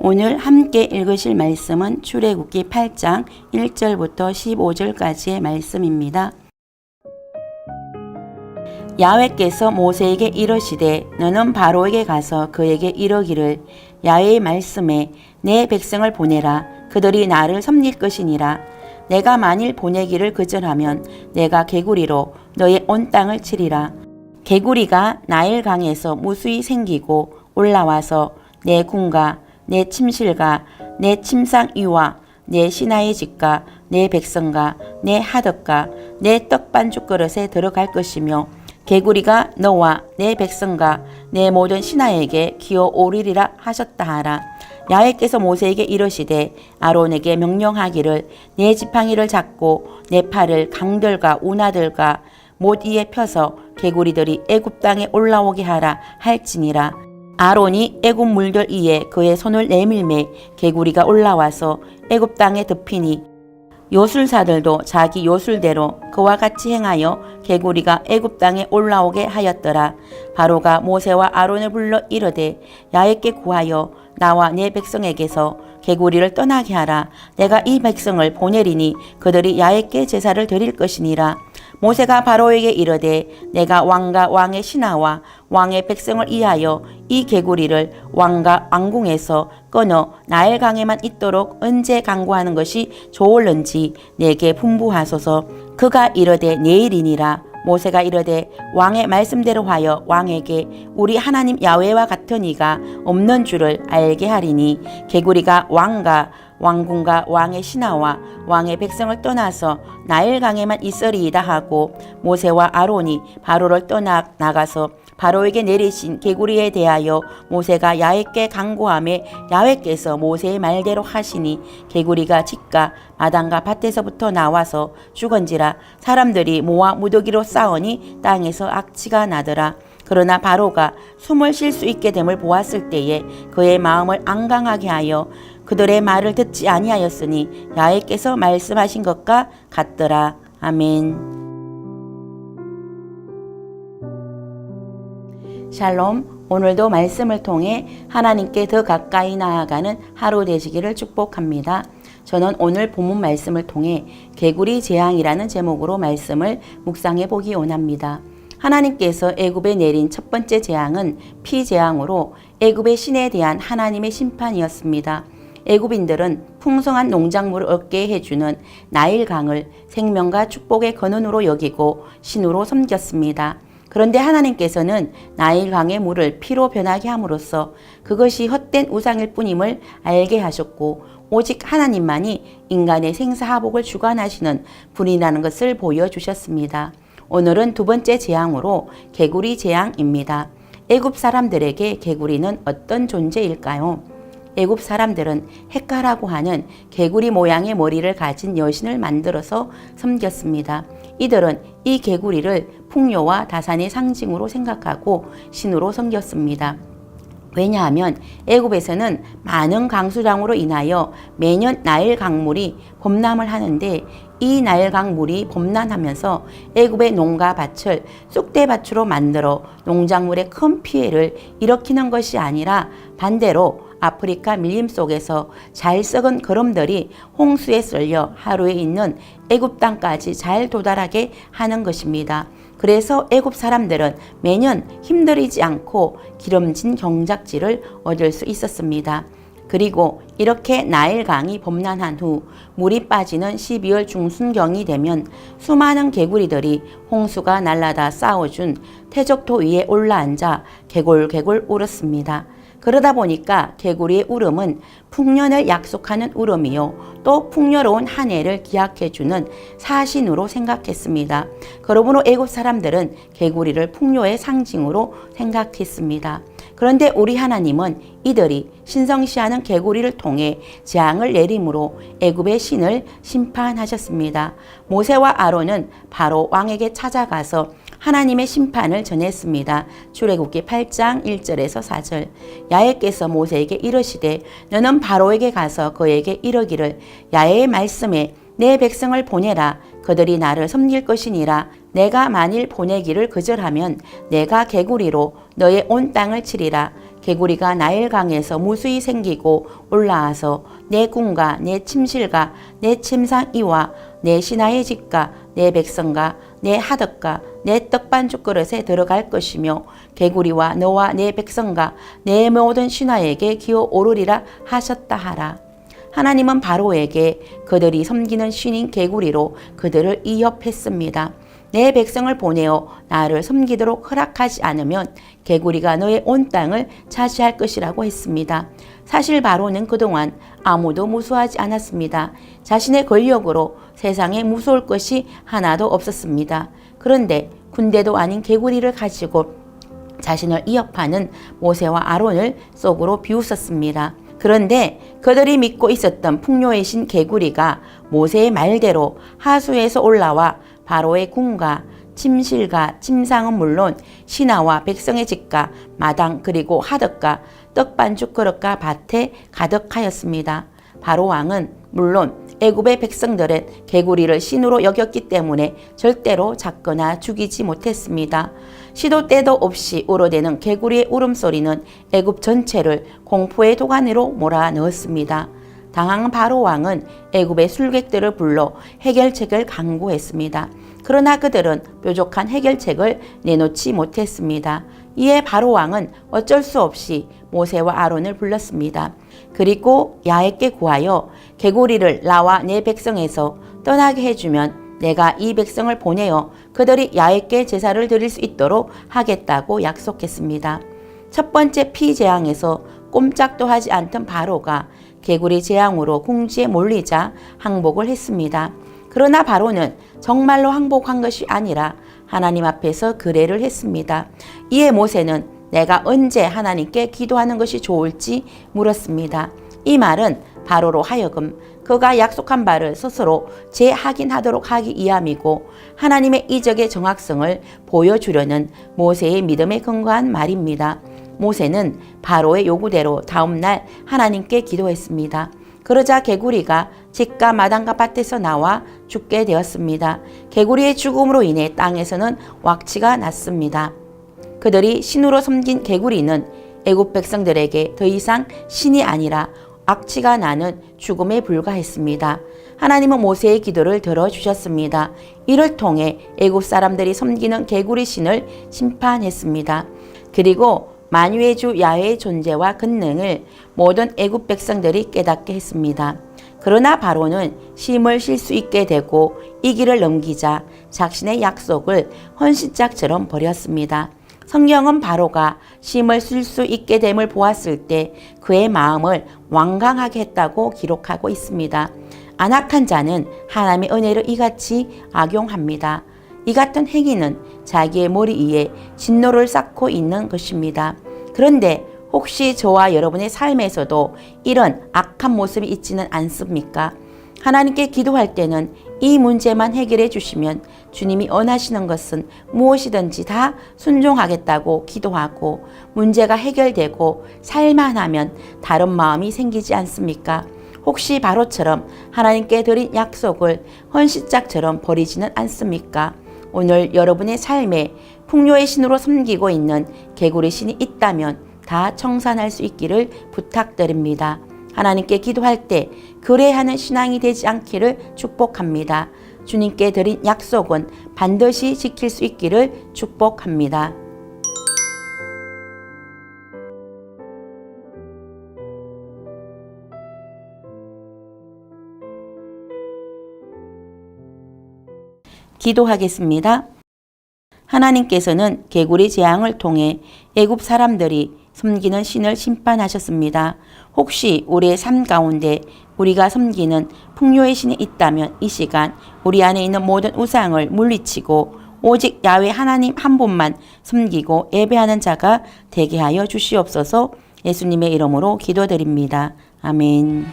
오늘 함께 읽으실 말씀은 출애굽기 8장 1절부터 15절까지의 말씀입니다. 야훼께서 모세에게 이르시되 너는 바로에게 가서 그에게 이르기를 야훼의 말씀에 내 백성을 보내라. 그들이 나를 섬길 것이니라. 내가 만일 보내기를 거절하면 내가 개구리로 너의 온 땅을 치리라. 개구리가 나일강에서 무수히 생기고 올라와서 내 궁과 내 침실과 내 침상위와 내 신하의 집과 내 백성과 내 하덕과 내 떡반죽 그릇에 들어갈 것이며 개구리가 너와 내 백성과 내 모든 신하에게 기어오르리라 하셨다 하라. 야훼께서 모세에게 이르시되 아론에게 명령하기를 내 지팡이를 잡고 내 팔을 강들과 운하들과 못 위에 펴서 개구리들이 애굽 땅에 올라오게 하라 할지니라. 아론이 애굽 물들 위에 그의 손을 내밀매 개구리가 올라와서 애굽 땅에 덮이니 요술사들도 자기 요술대로 그와 같이 행하여 개구리가 애굽 땅에 올라오게 하였더라. 바로가 모세와 아론을 불러 이르되 야훼께 구하여 나와 내 백성에게서 개구리를 떠나게 하라. 내가 이 백성을 보내리니 그들이 야훼께 제사를 드릴 것이니라. 모세가 바로에게 이르되 내가 왕과 왕의 신하와 왕의 백성을 위하여 이 개구리를 왕과 왕궁에서 끊어 나일강에만 있도록 언제 강구하는 것이 좋을는지 내게 분부하소서. 그가 이르되 내일이니라. 모세가 이르되 왕의 말씀대로 하여 왕에게 우리 하나님 야훼와 같은 이가 없는 줄을 알게 하리니 개구리가 왕과 왕궁과 왕의 신하와 왕의 백성을 떠나서 나일강에만 있으리이다 하고 모세와 아론이 바로를 떠나 나가서 바로에게 내리신 개구리에 대하여 모세가 야훼께 간구하매 야훼께서 모세의 말대로 하시니 개구리가 집과 마당과 밭에서부터 나와서 죽은지라. 사람들이 모아 무더기로 싸우니 땅에서 악취가 나더라. 그러나 바로가 숨을 쉴 수 있게 됨을 보았을 때에 그의 마음을 안강하게 하여 그들의 말을 듣지 아니하였으니 야훼께서 말씀하신 것과 같더라. 아멘. 샬롬. 오늘도 말씀을 통해 하나님께 더 가까이 나아가는 하루 되시기를 축복합니다. 저는 오늘 본문 말씀을 통해 개구리 재앙이라는 제목으로 말씀을 묵상해 보기 원합니다. 하나님께서 애굽에 내린 첫 번째 재앙은 피재앙으로 애굽의 신에 대한 하나님의 심판이었습니다. 애굽인들은 풍성한 농작물을 얻게 해주는 나일강을 생명과 축복의 근원으로 여기고 신으로 섬겼습니다. 그런데 하나님께서는 나일강의 물을 피로 변하게 함으로써 그것이 헛된 우상일 뿐임을 알게 하셨고 오직 하나님만이 인간의 생사화복을 주관하시는 분이라는 것을 보여주셨습니다. 오늘은 두 번째 재앙으로 개구리 재앙입니다. 애굽 사람들에게 개구리는 어떤 존재일까요? 애굽 사람들은 헷가라고 하는 개구리 모양의 머리를 가진 여신을 만들어서 섬겼습니다. 이들은 이 개구리를 풍요와 다산의 상징으로 생각하고 신으로 섬겼습니다. 왜냐하면 애굽에서는 많은 강수량으로 인하여 매년 나일 강물이 범람을 하는데 이 나일 강물이 범람하면서 애굽의 농가 밭을 쑥대밭으로 만들어 농작물에 큰 피해를 일으키는 것이 아니라 반대로 아프리카 밀림 속에서 잘 썩은 거름들이 홍수에 쓸려 하루에 있는 애굽 땅까지 잘 도달하게 하는 것입니다. 그래서 애굽 사람들은 매년 힘들이지 않고 기름진 경작지를 얻을 수 있었습니다. 그리고 이렇게 나일강이 범람한 후 물이 빠지는 12월 중순경이 되면 수많은 개구리들이 홍수가 날라다 쌓아준 태적토 위에 올라앉아 개골개골 울었습니다. 그러다 보니까 개구리의 울음은 풍년을 약속하는 울음이요 또 풍요로운 한 해를 기약해주는 사신으로 생각했습니다. 그러므로 애굽 사람들은 개구리를 풍요의 상징으로 생각했습니다. 그런데 우리 하나님은 이들이 신성시하는 개구리를 통해 재앙을 내림으로 애굽의 신을 심판하셨습니다. 모세와 아론은 바로 왕에게 찾아가서 하나님의 심판을 전했습니다. 출애굽기 8장 1절에서 4절. 야훼께서 모세에게 이르시되 너는 바로에게 가서 그에게 이르기를 야훼의 말씀에 내 백성을 보내라. 그들이 나를 섬길 것이니라. 내가 만일 보내기를 거절하면 내가 개구리로 너의 온 땅을 치리라. 개구리가 나일강에서 무수히 생기고 올라와서 내 궁과 내 침실과 내 침상이와 내 신하의 집과 내 백성과 내 하덕과 내 떡반죽 그릇에 들어갈 것이며 개구리와 너와 내 백성과 내 모든 신하에게 기어오르리라 하셨다 하라. 하나님은 바로에게 그들이 섬기는 신인 개구리로 그들을 위협했습니다. 내 백성을 보내어 나를 섬기도록 허락하지 않으면 개구리가 너의 온 땅을 차지할 것이라고 했습니다. 사실 바로는 그동안 아무도 무수하지 않았습니다. 자신의 권력으로 세상에 무서울 것이 하나도 없었습니다. 그런데 군대도 아닌 개구리를 가지고 자신을 위협하는 모세와 아론을 속으로 비웃었습니다. 그런데 그들이 믿고 있었던 풍요의 신 개구리가 모세의 말대로 하수에서 올라와 바로의 궁과 침실과 침상은 물론 신하와 백성의 집과 마당 그리고 하덕과 떡반죽 그릇과 밭에 가득하였습니다. 바로 왕은 물론 애굽의 백성들은 개구리를 신으로 여겼기 때문에 절대로 잡거나 죽이지 못했습니다. 시도 때도 없이 울어대는 개구리의 울음소리는 애굽 전체를 공포의 도가니로 몰아넣었습니다. 당황한 바로 왕은 애굽의 술객들을 불러 해결책을 강구했습니다. 그러나 그들은 뾰족한 해결책을 내놓지 못했습니다. 이에 바로 왕은 어쩔 수 없이 모세와 아론을 불렀습니다. 그리고 야훼께 구하여 개구리를 나와 내 백성에서 떠나게 해주면 내가 이 백성을 보내어 그들이 야훼께 제사를 드릴 수 있도록 하겠다고 약속했습니다. 첫 번째 피재앙에서 꼼짝도 하지 않던 바로가 개구리 재앙으로 궁지에 몰리자 항복을 했습니다. 그러나 바로는 정말로 항복한 것이 아니라 하나님 앞에서 그레를 했습니다. 이에 모세는 내가 언제 하나님께 기도하는 것이 좋을지 물었습니다. 이 말은 바로로 하여금 그가 약속한 바를 스스로 재확인하도록 하기 위함이고 하나님의 이적의 정확성을 보여주려는 모세의 믿음에 근거한 말입니다. 모세는 바로의 요구대로 다음날 하나님께 기도했습니다. 그러자 개구리가 집과 마당과 밭에서 나와 죽게 되었습니다. 개구리의 죽음으로 인해 땅에서는 왁치가 났습니다. 그들이 신으로 섬긴 개구리는 애굽 백성들에게 더 이상 신이 아니라 악취가 나는 죽음에 불과했습니다. 하나님은 모세의 기도를 들어주셨습니다. 이를 통해 애굽 사람들이 섬기는 개구리 신을 심판했습니다. 그리고 만유의 주 야훼의 존재와 권능을 모든 애굽 백성들이 깨닫게 했습니다. 그러나 바로는 힘을 실 수 있게 되고 이 길을 넘기자 자신의 약속을 헌신짝처럼 버렸습니다. 성경은 바로가 힘을 쓸 수 있게 됨을 보았을 때 그의 마음을 완강하게 했다고 기록하고 있습니다. 안악한 자는 하나님의 은혜를 이같이 악용합니다. 이 같은 행위는 자기의 머리 위에 진노를 쌓고 있는 것입니다. 그런데 혹시 저와 여러분의 삶에서도 이런 악한 모습이 있지는 않습니까? 하나님께 기도할 때는 이 문제만 해결해 주시면 주님이 원하시는 것은 무엇이든지 다 순종하겠다고 기도하고 문제가 해결되고 살만하면 다른 마음이 생기지 않습니까? 혹시 바로처럼 하나님께 드린 약속을 헌신짝처럼 버리지는 않습니까? 오늘 여러분의 삶에 풍요의 신으로 섬기고 있는 개구리 신이 있다면 다 청산할 수 있기를 부탁드립니다. 하나님께 기도할 때 그래하는 신앙이 되지 않기를 축복합니다. 주님께 드린 약속은 반드시 지킬 수 있기를 축복합니다. 기도하겠습니다. 하나님께서는 개구리 재앙을 통해 애굽 사람들이 섬기는 신을 심판하셨습니다. 혹시 우리의 삶 가운데 우리가 섬기는 풍요의 신이 있다면 이 시간 우리 안에 있는 모든 우상을 물리치고 오직 야훼 하나님 한 분만 섬기고 예배하는 자가 되게 하여 주시옵소서. 예수님의 이름으로 기도드립니다. 아멘.